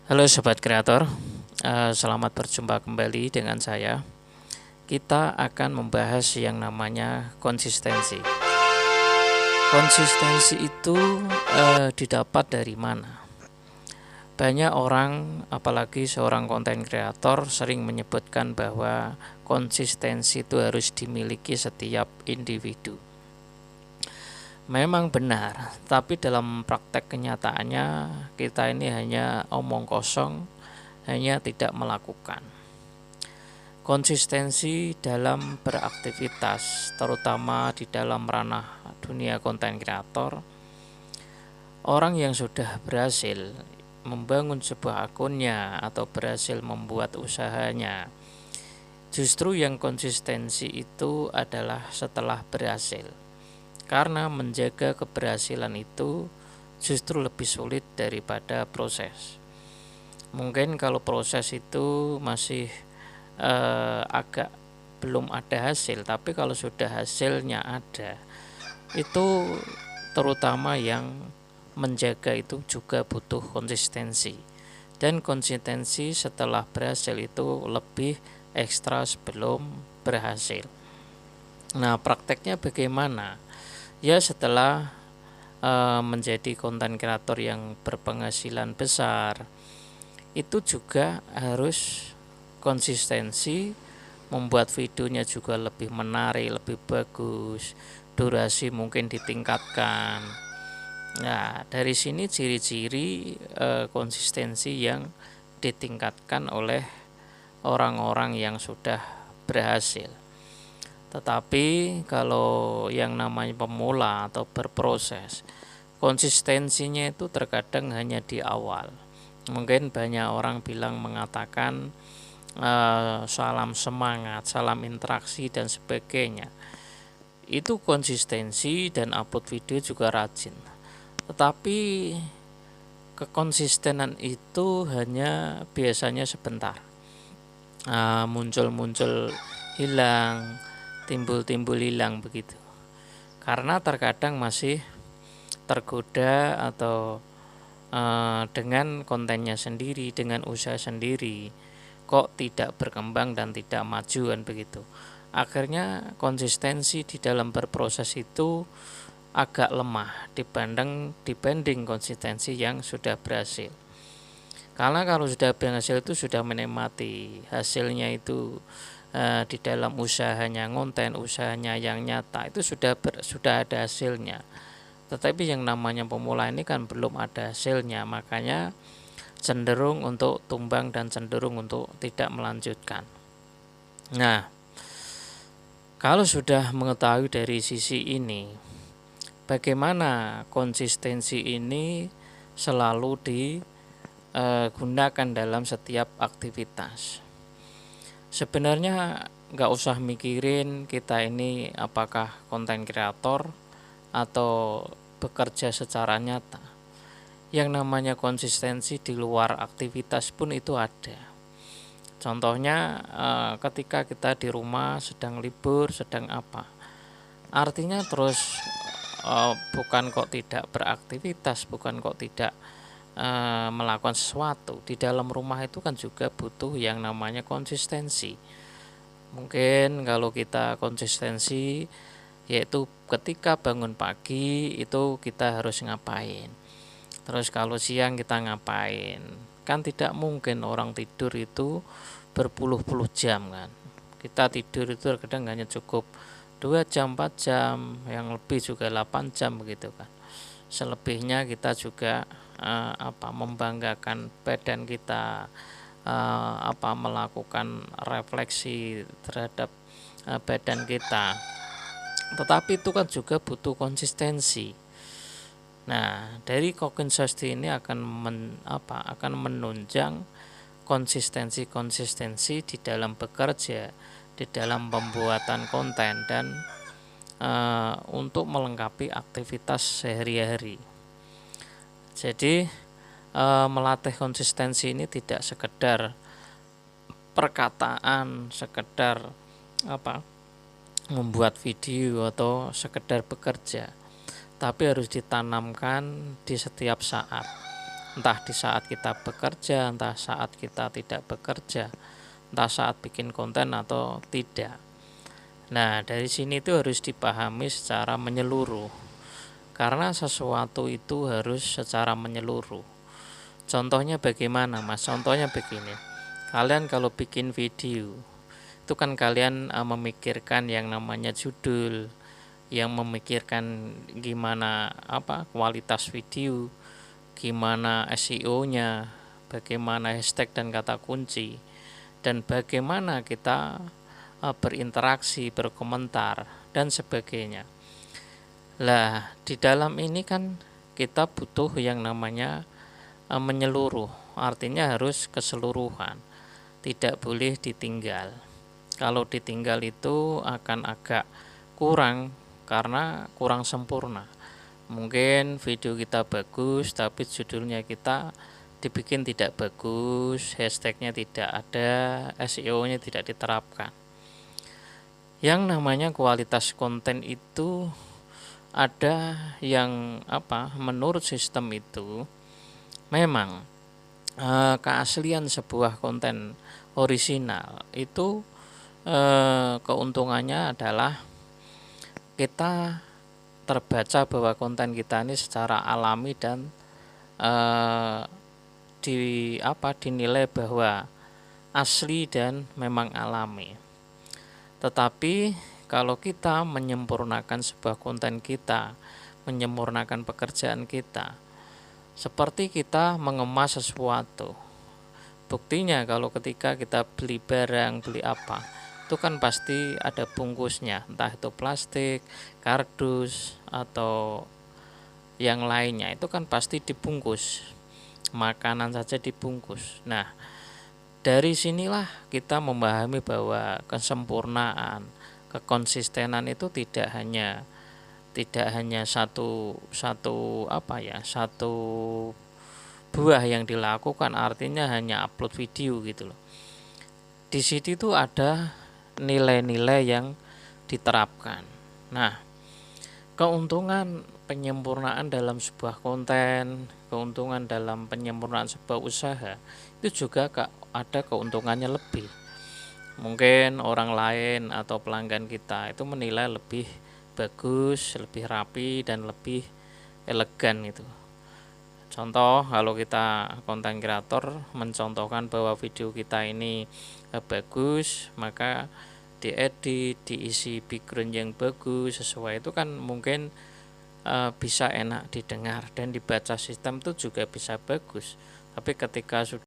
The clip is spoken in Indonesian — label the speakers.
Speaker 1: Halo Sobat Kreator, selamat berjumpa kembali dengan saya. Kita akan membahas yang namanya konsistensi. Konsistensi itu didapat dari mana? Banyak orang, apalagi seorang konten kreator, sering menyebutkan bahwa konsistensi itu harus dimiliki setiap individu. Memang benar, tapi dalam praktek kenyataannya kita ini hanya omong kosong, hanya tidak melakukan. Konsistensi dalam beraktivitas, terutama di dalam ranah dunia konten kreator, orang yang sudah berhasil membangun sebuah akunnya atau berhasil membuat usahanya, justru yang konsistensi itu adalah setelah berhasil. Karena menjaga keberhasilan itu justru lebih sulit daripada proses. Mungkin kalau proses itu masih agak belum ada hasil, tapi kalau sudah hasilnya ada, itu terutama yang menjaga itu juga butuh konsistensi, dan konsistensi setelah berhasil itu lebih ekstra sebelum berhasil. Nah, prakteknya bagaimana? Ya, setelah menjadi konten kreator yang berpenghasilan besar, itu juga harus konsistensi, membuat videonya juga lebih menarik, lebih bagus, durasi mungkin ditingkatkan. Nah, dari sini ciri-ciri konsistensi yang ditingkatkan oleh orang-orang yang sudah berhasil. Tetapi kalau yang namanya pemula atau berproses, konsistensinya itu terkadang hanya di awal. Mungkin banyak orang mengatakan salam semangat, salam interaksi dan sebagainya. Itu konsistensi dan upload video juga rajin. Tetapi kekonsistenan itu hanya biasanya sebentar. Muncul-muncul hilang, timbul-timbul hilang begitu. Karena terkadang masih tergoda atau dengan kontennya sendiri, dengan usaha sendiri, kok tidak berkembang dan tidak maju kan begitu. Akhirnya konsistensi di dalam berproses itu agak lemah dibanding konsistensi yang sudah berhasil. Karena kalau sudah berhasil itu sudah menikmati hasilnya itu, di dalam usahanya ngonten, usahanya yang nyata itu sudah ada hasilnya. Tetapi yang namanya pemula ini kan belum ada hasilnya, makanya cenderung untuk tumbang dan cenderung untuk tidak melanjutkan. Nah, kalau sudah mengetahui dari sisi ini, bagaimana konsistensi ini selalu digunakan dalam setiap aktivitas. Sebenarnya nggak usah mikirin kita ini apakah konten kreator atau bekerja secara nyata. Yang namanya konsistensi di luar aktivitas pun itu ada. Contohnya ketika kita di rumah sedang libur, sedang apa. Artinya terus bukan kok tidak beraktivitas, bukan kok tidak melakukan sesuatu. Di dalam rumah itu kan juga butuh yang namanya konsistensi. Mungkin kalau kita konsistensi, yaitu ketika bangun pagi itu kita harus ngapain, terus kalau siang kita ngapain. Kan tidak mungkin orang tidur itu berpuluh-puluh jam kan. Kita tidur itu kadang hanya cukup 2 jam, 4 jam, yang lebih juga 8 jam begitu kan. Selebihnya kita juga membanggakan badan kita, melakukan refleksi terhadap badan kita. Tetapi itu kan juga butuh konsistensi. Nah, dari konsistensi ini akan menunjang konsistensi di dalam bekerja, di dalam pembuatan konten, dan untuk melengkapi aktivitas sehari-hari. Jadi melatih konsistensi ini tidak sekedar perkataan, sekedar membuat video atau sekedar bekerja, tapi harus ditanamkan di setiap saat. entah di saat kita bekerja, entah saat kita tidak bekerja, entah saat bikin konten atau tidak. Nah, dari sini itu harus dipahami secara menyeluruh, karena sesuatu itu harus secara menyeluruh. Contohnya bagaimana, Mas? Contohnya begini. Kalian kalau bikin video, itu kan kalian memikirkan yang namanya judul, yang memikirkan gimana kualitas video, gimana SEO-nya, bagaimana hashtag dan kata kunci, dan bagaimana kita berinteraksi, berkomentar, dan sebagainya. Lah, di dalam ini kan kita butuh yang namanya menyeluruh, artinya harus keseluruhan, tidak boleh ditinggal. Kalau ditinggal itu akan agak kurang karena kurang sempurna. Mungkin video kita bagus tapi judulnya kita dibikin tidak bagus, hashtagnya tidak ada, SEO-nya tidak diterapkan. Yang namanya kualitas konten itu ada yang menurut sistem itu memang keaslian sebuah konten orisinal itu keuntungannya adalah kita terbaca bahwa konten kita ini secara alami dan dinilai bahwa asli dan memang alami. Tetapi kalau kita menyempurnakan sebuah konten kita, menyempurnakan pekerjaan kita, seperti kita mengemas sesuatu. Buktinya kalau ketika kita beli barang, beli apa, itu kan pasti ada bungkusnya, entah itu plastik, kardus, atau yang lainnya, itu kan pasti dibungkus. Makanan saja dibungkus. Nah, dari sinilah kita memahami bahwa kesempurnaan, kekonsistenan itu tidak hanya satu buah yang dilakukan, artinya hanya upload video gitu loh. Di situ itu ada nilai-nilai yang diterapkan. Nah, keuntungan penyempurnaan dalam sebuah konten, keuntungan dalam penyempurnaan sebuah usaha itu juga ada keuntungannya lebih. Mungkin orang lain atau pelanggan kita itu menilai lebih bagus, lebih rapi, dan lebih elegan itu. Contoh, kalau kita konten kreator mencontohkan bahwa video kita ini bagus, maka diedit, diisi background yang bagus sesuai, itu kan mungkin bisa enak didengar dan dibaca sistem itu juga bisa bagus. Tapi ketika sudah